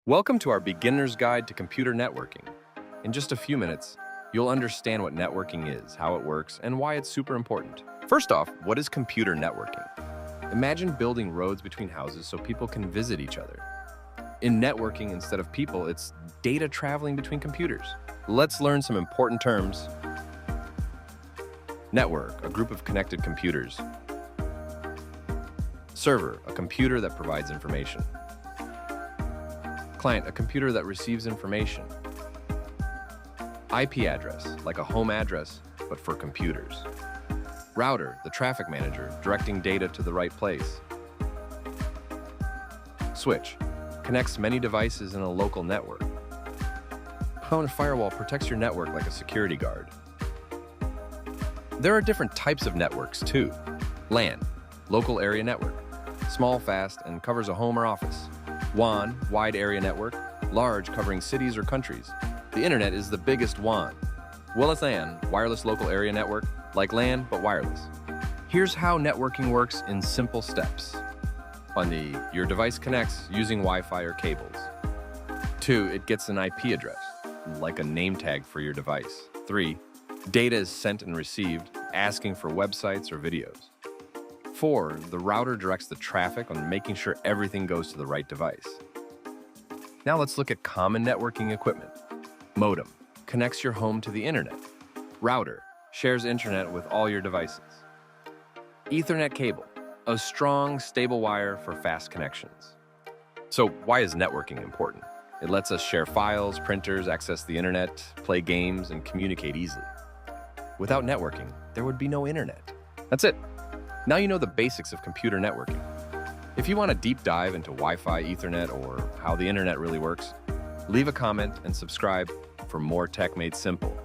Welcome to our beginner's guide to computer networking. In just a few minutes, you'll understand what networking is, how it works, and why it's super important. First off, what is computer networking? Imagine building roads between houses so people can visit each other. In networking, instead of people, it's data traveling between computers. Let's learn some important terms. Network, a group of connected computers. Server, a computer that provides information. Client, a computer that receives information. IP address, like a home address, but for computers. Router, the traffic manager, directing data to the right place. Switch, connects many devices in a local network. Phone firewall protects your network like a security guard. There are different types of networks too. LAN, local area network, small, fast, and covers a home or office. WAN, wide area network, large, covering cities or countries. The internet is the biggest WAN. WLAN, wireless local area network, like LAN but wireless. Here's how networking works in simple steps. 1, your device connects using Wi-Fi or cables. 2, it gets an IP address, like a name tag for your device. 3, data is sent and received, asking for websites or videos. 4, the router directs the traffic on making sure everything goes to the right device. Now let's look at common networking equipment. Modem connects your home to the internet. Router shares internet with all your devices. Ethernet cable, a strong, stable wire for fast connections. So why is networking important? It lets us share files, printers, access the internet, play games, and communicate easily. Without networking, there would be no internet. That's it. Now you know the basics of computer networking. If you want a deep dive into Wi-Fi, Ethernet, or how the internet really works, leave a comment and subscribe for more tech made simple.